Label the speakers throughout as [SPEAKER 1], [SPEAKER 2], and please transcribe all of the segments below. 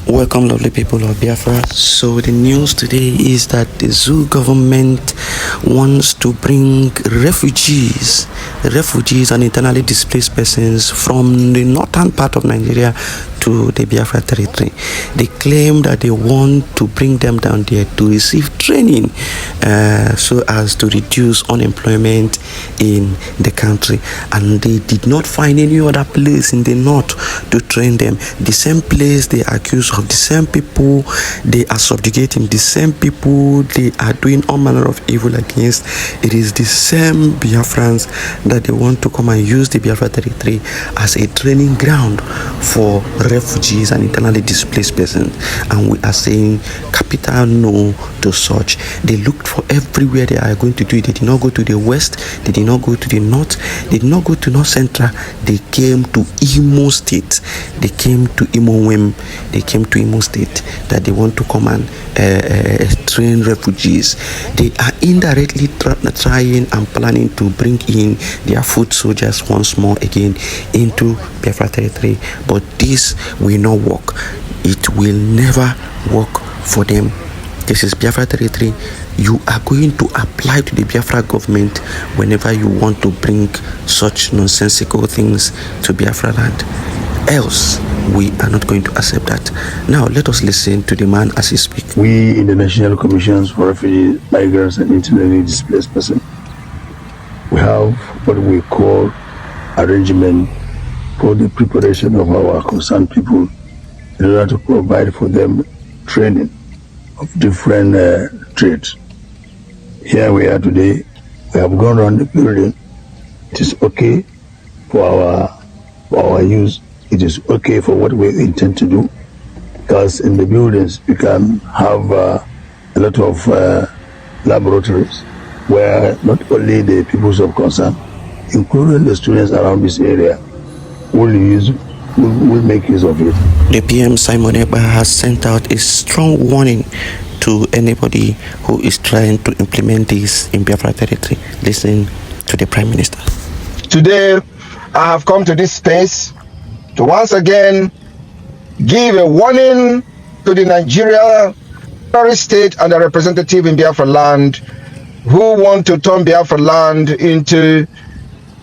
[SPEAKER 1] Welcome, lovely people of Biafra. So the news today is that the zoo government wants to bring refugees and internally displaced persons from the northern part of Nigeria to the Biafra territory. They claim that they want to bring them down there to receive training so as to reduce unemployment in the country. And they did not find any other place in the north to train them. The same place they accuse of, the same people they are subjugating, the same people they are doing all manner of evil against. It is the same Biafrans that they want to come and use the Biafra territory as a training ground for refugees and internally displaced persons. And we are saying capital no to such. They looked for everywhere they are going to do it. They did not go to the west, they did not go to the north, they did not go to north central. They came to Imo State, they came to Imo State, that they want to come and train refugees. They are indirectly trying and planning to bring in their foot soldiers once more again into Biafra territory, but this will not work. It will never work for them. This is Biafra territory. You are going to apply to the Biafra government whenever you want to bring such nonsensical things to Biafraland. Else, we are not going to accept that. Now, let us listen to the man as he speaks.
[SPEAKER 2] We in the National Commissions for Refugees, Migrants and Internally Displaced Persons, we have what we call arrangement for the preparation of our concerned people in order to provide for them training of different trades. Here we are today. We have gone around the building. It is okay for our use. It is okay for what we intend to do, because in the buildings we can have a lot of laboratories where not only the people of concern, including the students around this area, will make use of it.
[SPEAKER 1] The PM Simon Ekpa has sent out a strong warning to anybody who is trying to implement this in Biafra territory. Listen to the Prime Minister.
[SPEAKER 3] Today, I have come to this space to once again give a warning to the Nigeria state and the representative in Biafraland who want to turn Biafraland into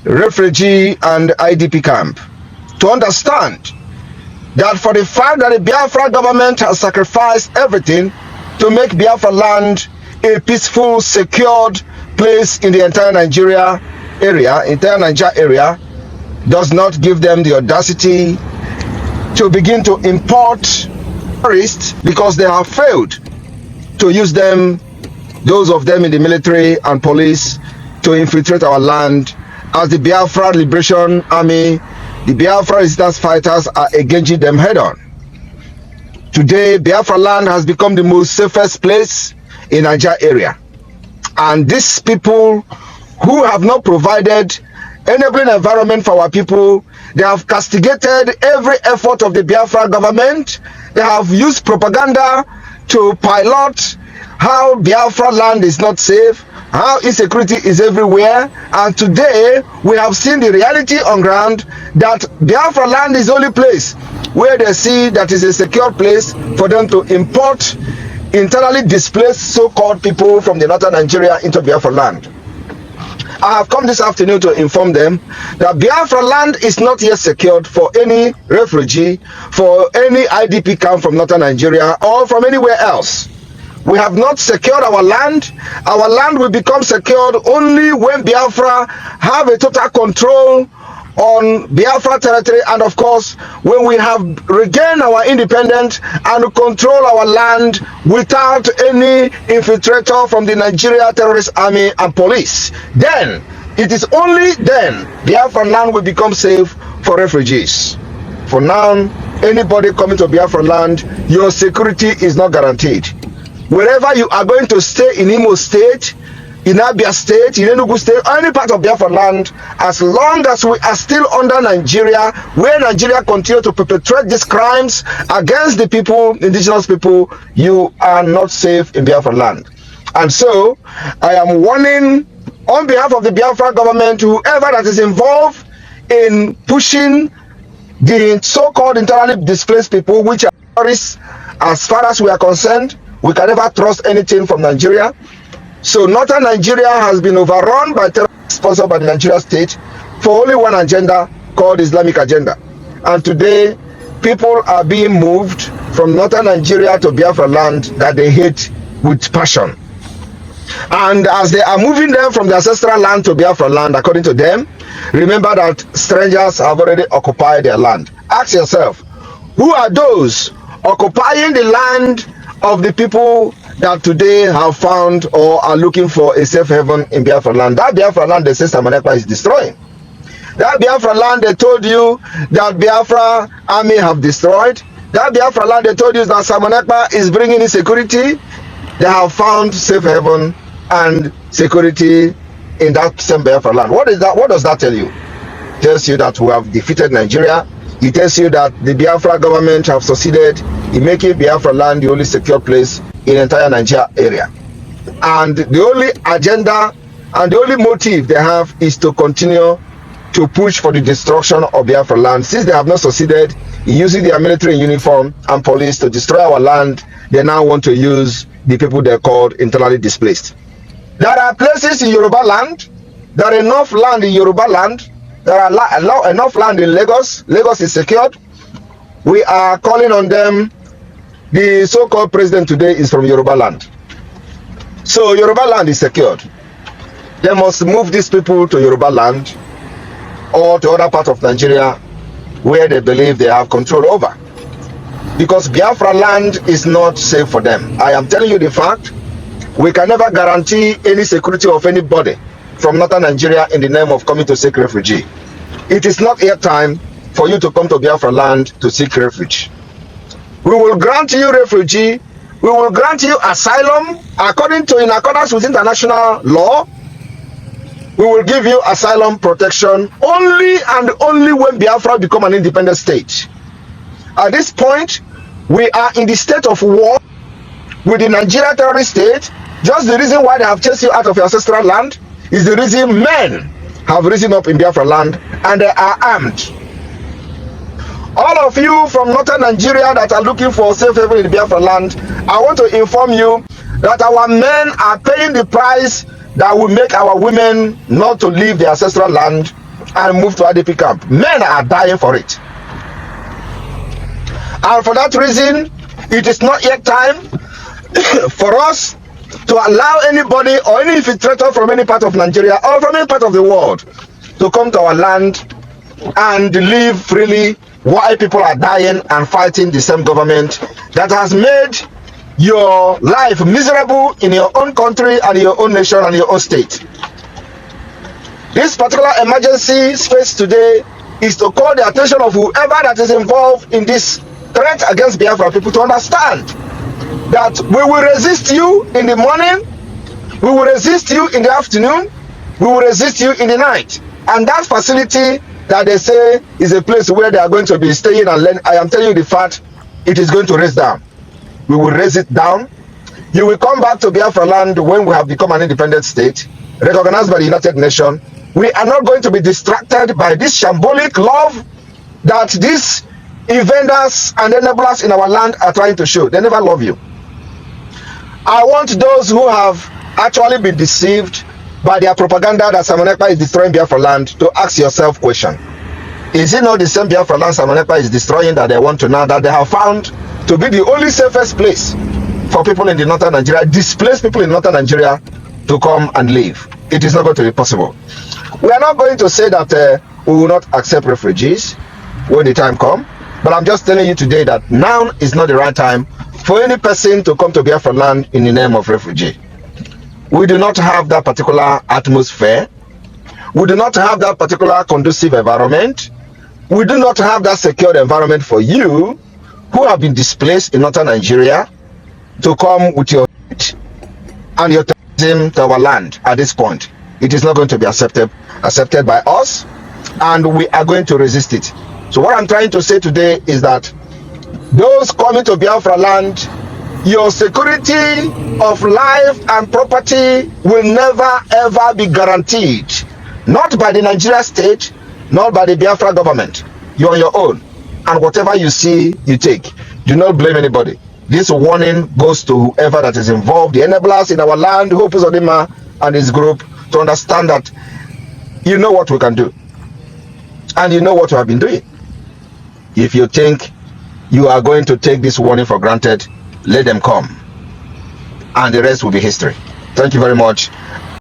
[SPEAKER 3] refugee and IDP camp, to understand that for the fact that the Biafra government has sacrificed everything to make Biafraland a peaceful, secured place in the entire Niger area, does not give them the audacity to begin to import terrorists, because they have failed to use them, those of them in the military and police, to infiltrate our land. As the Biafra Liberation Army, the Biafra resistance fighters are engaging them head on. Today, Biafraland has become the most safest place in Niger area. And these people who have not provided enabling environment for our people, they have castigated every effort of the Biafra government. They have used propaganda to pilot how Biafra land is not safe, how insecurity is everywhere. And today we have seen the reality on ground that Biafra land is the only place where they see that is a secure place for them to import internally displaced so-called people from the northern Nigeria into Biafra land. I have come this afternoon to inform them that Biafra land is not yet secured for any refugee, for any IDP camp from northern Nigeria or from anywhere else. We have not secured our land. Our land will become secured only when Biafra have a total control on Biafra territory, and of course when we have regained our independence and control our land without any infiltrator from the Nigeria terrorist army and police. Then, it is only then Biafra land will become safe for refugees. For now, anybody coming to Biafra land, your security is not guaranteed. Wherever you are going to stay in Imo State, in Abia State, in Enugu State, any part of Biafra land, as long as we are still under Nigeria, where Nigeria continue to perpetrate these crimes against the people, indigenous people, you are not safe in Biafra land. And so, I am warning on behalf of the Biafra government, whoever that is involved in pushing the so-called internally displaced people, which are Tourists, as far as we are concerned, we can never trust anything from Nigeria. So northern Nigeria has been overrun by terrorists sponsored by the Nigeria state for only one agenda called Islamic agenda. And today, people are being moved from northern Nigeria to Biafraland that they hate with passion. And as they are moving them from the ancestral land to Biafraland, according to them, remember that strangers have already occupied their land. Ask yourself, who are those occupying the land of the people that today have found or are looking for a safe haven in Biafra land? That Biafra land they say Simon Ekpa is destroying. That Biafra land they told you that Biafra army have destroyed. That Biafra land they told you that Simon Ekpa is bringing in security. They have found safe haven and security in that same Biafra land. What is that? What does that tell you? It tells you that we have defeated Nigeria. It tells you that the Biafra government have succeeded in making Biafra land the only secure place in the entire Nigeria area. And the only agenda and the only motive they have is to continue to push for the destruction of Biafra land. Since they have not succeeded in using their military uniform and police to destroy our land, they now want to use the people they called internally displaced. There are places in Yoruba land, there are enough land in Yoruba land, there are enough land in Lagos. Lagos is secured. We are calling on them. The so-called president today is from Yoruba land. So Yoruba land is secured. They must move these people to Yoruba land or to other parts of Nigeria where they believe they have control over. Because Biafra land is not safe for them. I am telling you the fact. We can never guarantee any security of anybody from northern Nigeria in the name of coming to seek refugee. It is not yet time for you to come to Biafra land to seek refuge. We will grant you refugee. We will grant you asylum in accordance with international law. We will give you asylum protection only and only when Biafra become an independent state. At this point, we are in the state of war with the Nigeria terrorist state. Just the reason why they have chased you out of your ancestral land is the reason men have risen up in Biafra land and they are armed. All of you from northern Nigeria that are looking for safe haven in Biafra land, I want to inform you that our men are paying the price that will make our women not to leave their ancestral land and move to IDP camp. Men are dying for it. And for that reason, it is not yet time for us to allow anybody or any infiltrator from any part of Nigeria or from any part of the world to come to our land and live freely while people are dying and fighting the same government that has made your life miserable in your own country and your own nation and your own state. This particular emergency space today is to call the attention of whoever that is involved in this threat against Biafra people to understand that we will resist you in the morning, we will resist you in the afternoon, we will resist you in the night. And that facility that they say is a place where they are going to be staying and learn, I am telling you the fact, it is going to raise down. We will raise it down. You will come back to Biafra land when we have become an independent state, recognized by the United Nations. We are not going to be distracted by this shambolic love that these invaders and enablers in our land are trying to show. They never love you. I want those who have actually been deceived by their propaganda that Simon Ekpa is destroying Biafra land to ask yourself a question. Is it not the same Biafra land Simon Ekpa is destroying that they want to now, that they have found to be the only safest place for people in the northern Nigeria, displaced people in northern Nigeria, to come and live? It is not going to be possible. We are not going to say that we will not accept refugees when the time comes, but I'm just telling you today that now is not the right time for any person to come to Biafra land in the name of refugee. We do not have that particular atmosphere. We do not have that particular conducive environment. We do not have that secure environment for you who have been displaced in northern Nigeria to come with your and your terrorism to our land at this point. It is not going to be accepted by us, and we are going to resist it. So what I'm trying to say today is that those coming to Biafra land, your security of life and property will never ever be guaranteed. Not by the Nigeria state, not by the Biafra government. You're on your own. And whatever you see, you take. Do not blame anybody. This warning goes to whoever that is involved, the enablers in our land, Hope Uzodinma and his group, to understand that you know what we can do. And you know what we have been doing. If you think you are going to take this warning for granted, let them come. And the rest will be history. Thank you very much.